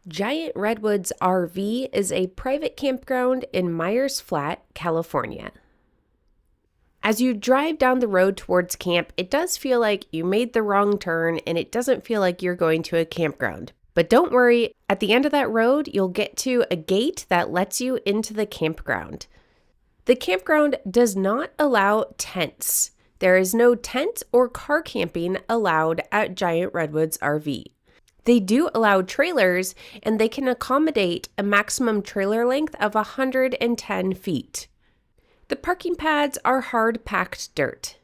Giant Redwoods RV is a private campground in Myers Flat, California. As you drive down the road towards camp, it does feel like you made the wrong turn and it doesn't feel like you're going to a campground. But don't worry, at the end of that road, you'll get to a gate that lets you into the campground. The campground does not allow tents. There is no tent or car camping allowed at Giant Redwoods RV. They do allow trailers, and they can accommodate a maximum trailer length of 110 feet. The parking pads are hard-packed dirt.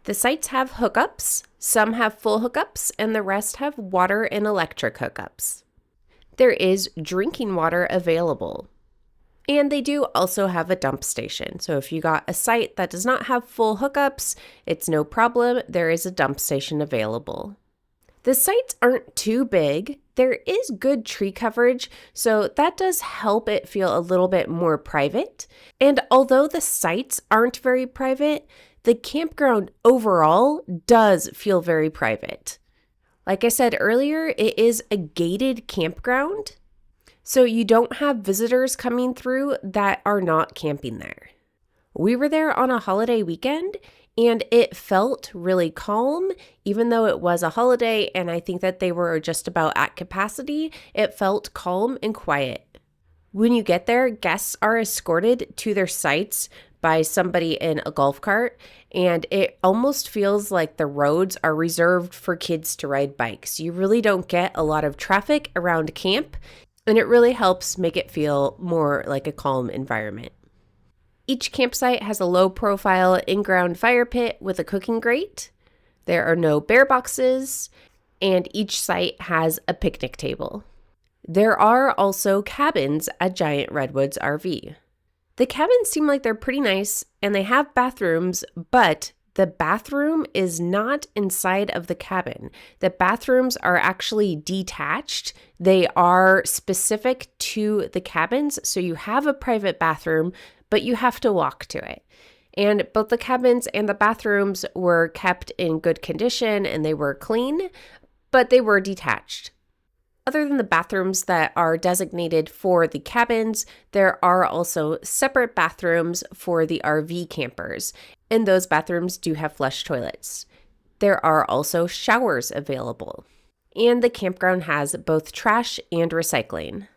The sites have hookups. Some have full hookups, and the rest have water and electric hookups. There is drinking water available. And they do also have a dump station. So if you got a site that does not have full hookups, it's no problem. There is a dump station available. The sites aren't too big. There is good tree coverage, so that does help it feel a little bit more private. And although the sites aren't very private, the campground overall does feel very private. Like I said earlier, it is a gated campground, so you don't have visitors coming through that are not camping there. We were there on a holiday weekend, and it felt really calm, even though it was a holiday and I think that they were just about at capacity. It felt calm and quiet. When you get there, guests are escorted to their sites by somebody in a golf cart, and it almost feels like the roads are reserved for kids to ride bikes. You really don't get a lot of traffic around camp, and it really helps make it feel more like a calm environment. Each campsite has a low-profile in-ground fire pit with a cooking grate. There are no bear boxes, and each site has a picnic table. There are also cabins at Giant Redwoods RV. The cabins seem like they're pretty nice, and they have bathrooms, but the bathroom is not inside of the cabin. The bathrooms are actually detached. They are specific to the cabins, so you have a private bathroom, but you have to walk to it. And both the cabins and the bathrooms were kept in good condition and they were clean, but they were detached. Other than the bathrooms that are designated for the cabins, there are also separate bathrooms for the RV campers, and those bathrooms do have flush toilets. There are also showers available, and the campground has both trash and recycling.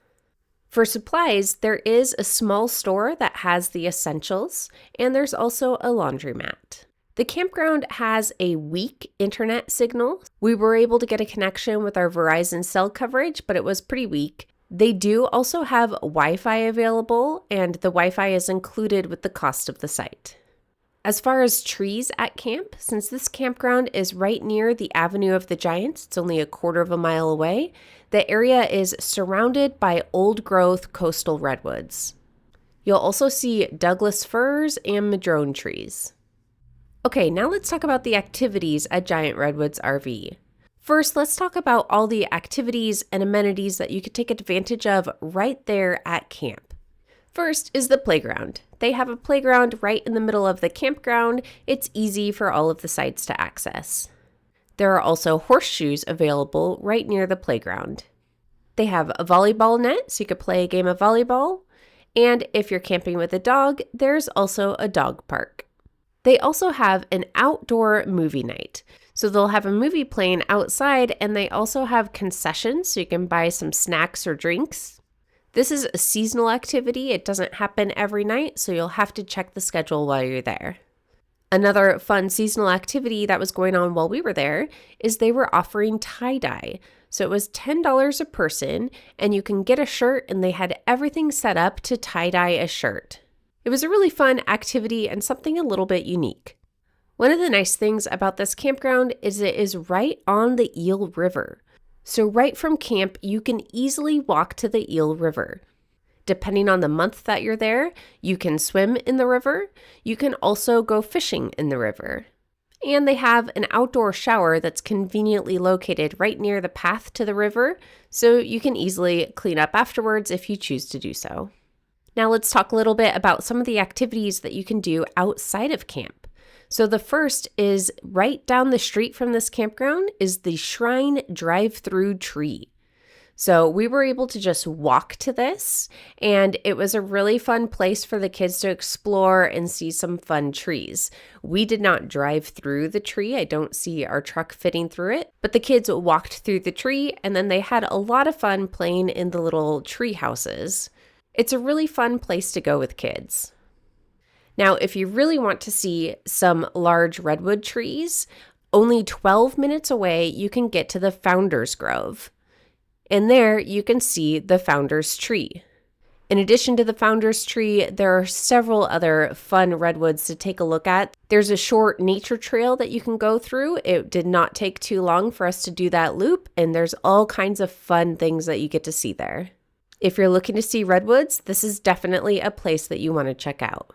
For supplies, there is a small store that has the essentials, and there's also a laundromat. The campground has a weak internet signal. We were able to get a connection with our Verizon cell coverage, but it was pretty weak. They do also have Wi-Fi available, and the Wi-Fi is included with the cost of the site. As far as trees at camp, since this campground is right near the Avenue of the Giants, it's only a quarter of a mile away, the area is surrounded by old-growth coastal redwoods. You'll also see Douglas firs and madrone trees. Okay, now let's talk about the activities at Giant Redwoods RV. First, let's talk about all the activities and amenities that you could take advantage of right there at camp. First is the playground. They have a playground right in the middle of the campground. It's easy for all of the sites to access. There are also horseshoes available right near the playground. They have a volleyball net, so you could play a game of volleyball. And if you're camping with a dog, there's also a dog park. They also have an outdoor movie night. So they'll have a movie playing outside, and they also have concessions, so you can buy some snacks or drinks. This is a seasonal activity. It doesn't happen every night, so you'll have to check the schedule while you're there. Another fun seasonal activity that was going on while we were there is they were offering tie-dye. So it was $10 a person, and you can get a shirt, and they had everything set up to tie-dye a shirt. It was a really fun activity and something a little bit unique. One of the nice things about this campground is it is right on the Eel River. So right from camp, you can easily walk to the Eel River. Depending on the month that you're there, you can swim in the river. You can also go fishing in the river. And they have an outdoor shower that's conveniently located right near the path to the river, so you can easily clean up afterwards if you choose to do so. Now let's talk a little bit about some of the activities that you can do outside of camp. So the first is right down the street from this campground is the Shrine Drive-Through Tree. So we were able to just walk to this, and it was a really fun place for the kids to explore and see some fun trees. We did not drive through the tree. I don't see our truck fitting through it, but the kids walked through the tree, and then they had a lot of fun playing in the little tree houses. It's a really fun place to go with kids. Now, if you really want to see some large redwood trees, only 12 minutes away, you can get to the Founder's Grove. And there you can see the Founder's Tree. In addition to the Founder's Tree, there are several other fun redwoods to take a look at. There's a short nature trail that you can go through. It did not take too long for us to do that loop, and there's all kinds of fun things that you get to see there. If you're looking to see redwoods, this is definitely a place that you want to check out.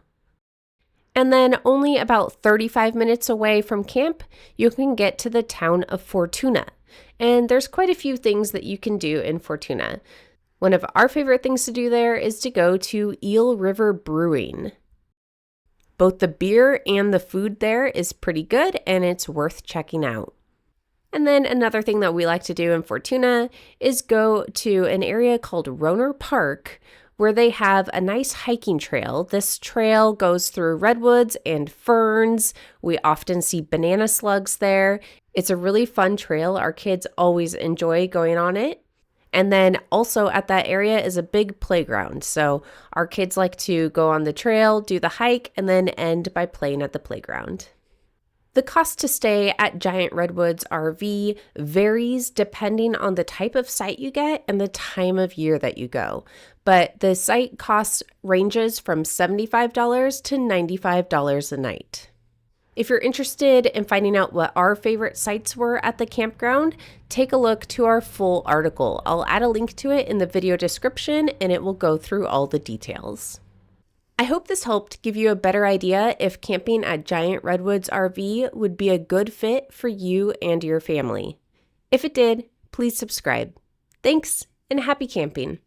And then only about 35 minutes away from camp, you can get to the town of Fortuna. And there's quite a few things that you can do in Fortuna. One of our favorite things to do there is to go to Eel River Brewing. Both the beer and the food there is pretty good, and it's worth checking out. And then another thing that we like to do in Fortuna is go to an area called Roner Park, where they have a nice hiking trail. This trail goes through redwoods and ferns. We often see banana slugs there. It's a really fun trail. Our kids always enjoy going on it. And then also at that area is a big playground. So our kids like to go on the trail, do the hike, and then end by playing at the playground. The cost to stay at Giant Redwoods RV varies depending on the type of site you get and the time of year that you go. But the site cost ranges from $75 to $95 a night. If you're interested in finding out what our favorite sites were at the campground, take a look to our full article. I'll add a link to it in the video description, and it will go through all the details. I hope this helped give you a better idea if camping at Giant Redwoods RV would be a good fit for you and your family. If it did, please subscribe. Thanks, and happy camping.